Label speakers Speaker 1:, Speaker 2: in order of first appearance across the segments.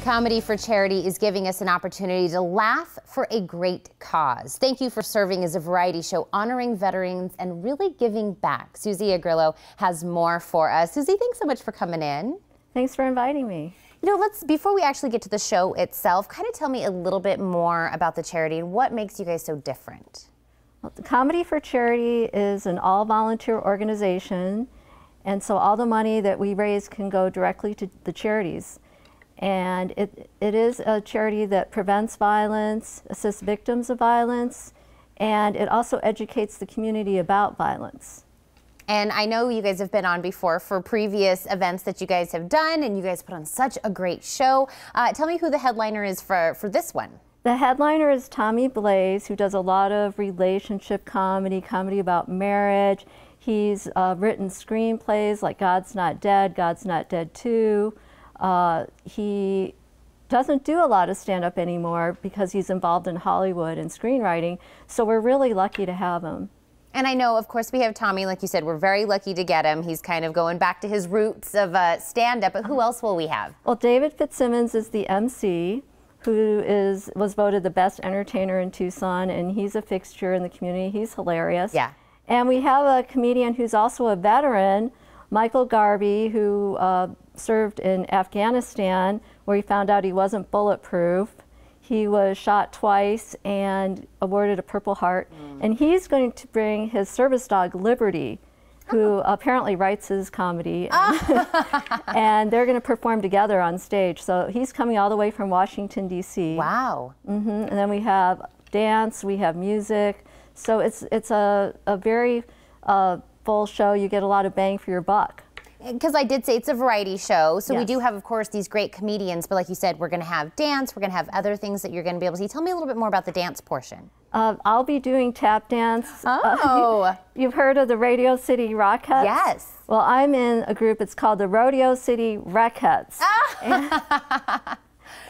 Speaker 1: Comedy for Charity is giving us an opportunity to laugh for a great cause. Thank you for serving as a variety show honoring veterans and really giving back. Susie Agrillo has more for us. Susie, thanks so much for coming in.
Speaker 2: Thanks for inviting me.
Speaker 1: You know, before we actually get to the show itself, kind of tell me a little bit more about the charity and what makes you guys so different.
Speaker 2: Well, the Comedy for Charity is an all-volunteer organization, and so all the money that we raise can go directly to the charities. And it is a charity that prevents violence, assists victims of violence, and it also educates the community about violence.
Speaker 1: And I know you guys have been on before for previous events that you guys have done, and you guys put on such a great show. Tell me who the headliner is for this one.
Speaker 2: The headliner is Tommy Blaze, who does a lot of relationship comedy, comedy about marriage. He's written screenplays like God's Not Dead, God's Not Dead 2. He doesn't do a lot of stand-up anymore because he's involved in Hollywood and screenwriting, so we're really lucky to have him.
Speaker 1: And I know, of course, we have Tommy, like you said, we're very lucky to get him. He's kind of going back to his roots of stand-up, but who else will we have?
Speaker 2: Well, David Fitzsimmons is the MC, who was voted the best entertainer in Tucson, and he's a fixture in the community. He's hilarious.
Speaker 1: Yeah.
Speaker 2: And we have a comedian who's also a veteran, Michael Garvey, who served in Afghanistan, where he found out he wasn't bulletproof. He was shot twice and awarded a Purple Heart. And he's going to bring his service dog, Liberty, who apparently writes his comedy. And they're going to perform together on stage. So he's coming all the way from Washington, D.C.
Speaker 1: Wow.
Speaker 2: And then we have dance, we have music. So it's a very full show. You get a lot of bang for your buck.
Speaker 1: Because I did say it's a variety show, so
Speaker 2: yes.
Speaker 1: We do have, of course, these great comedians, but like you said, we're going to have dance, we're going to have other things that you're going to be able to see. Tell me a little bit more about the dance portion.
Speaker 2: I'll be doing tap dance.
Speaker 1: Oh.
Speaker 2: You've heard of the Radio City Rockettes?
Speaker 1: Yes.
Speaker 2: Well, I'm in a group, it's called the Rodeo City Rockettes.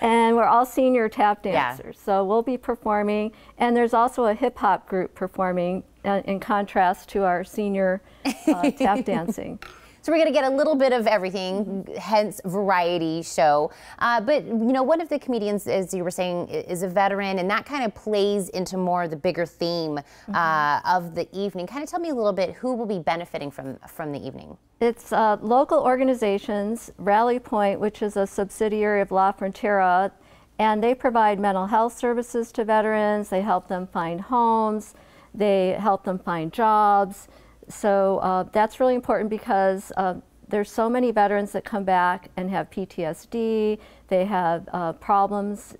Speaker 2: And we're all senior tap dancers, so we'll be performing. And there's also a hip-hop group performing in contrast to our senior tap dancing.
Speaker 1: So we're going to get a little bit of everything, hence variety show. But, you know, one of the comedians, as you were saying, is a veteran, and that kind of plays into more the bigger theme of the evening. Kind of tell me a little bit who will be benefiting from the evening.
Speaker 2: It's local organizations, Rally Point, which is a subsidiary of La Frontera, and they provide mental health services to veterans. They help them find homes. They help them find jobs. So that's really important because there's so many veterans that come back and have PTSD. They have problems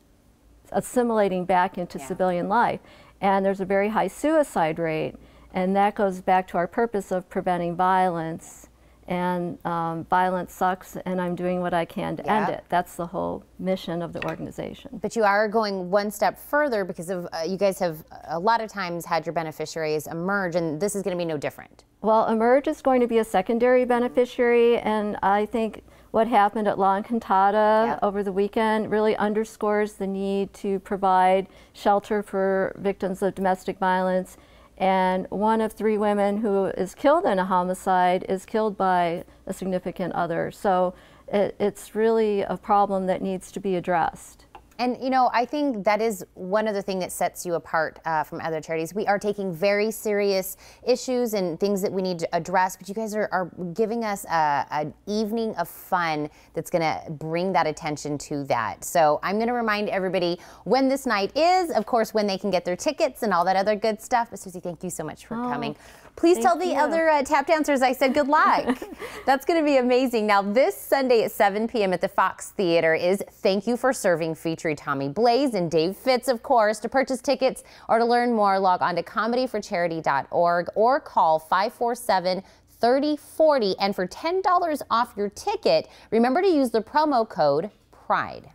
Speaker 2: assimilating back into civilian life. And there's a very high suicide rate. And that goes back to our purpose of preventing violence. And violence sucks, and I'm doing what I can to end it. That's the whole mission of the organization.
Speaker 1: But you are going one step further because of you guys have a lot of times had your beneficiaries emerge, and this is going to be no different.
Speaker 2: Well, emerge is going to be a secondary beneficiary, and I think what happened at La Encantada over the weekend really underscores the need to provide shelter for victims of domestic violence. And one of 3 women who is killed in a homicide is killed by a significant other. So it's really a problem that needs to be addressed. And,
Speaker 1: you know, I think that is one of the things that sets you apart from other charities. We are taking very serious issues and things that we need to address, but you guys are giving us an evening of fun that's going to bring that attention to that. So I'm going to remind everybody when this night is, of course, when they can get their tickets and all that other good stuff. But Susie, thank you so much for coming. Please tell the other tap dancers I said good luck. That's going to be amazing. Now, this Sunday at 7 p.m. at the Fox Theater is Thank You for Serving, featuring Tommy Blaze and Dave Fitz, of course. To purchase tickets or to learn more, log on to comedyforcharity.org or call 547-3040. And for $10 off your ticket, remember to use the promo code PRIDE.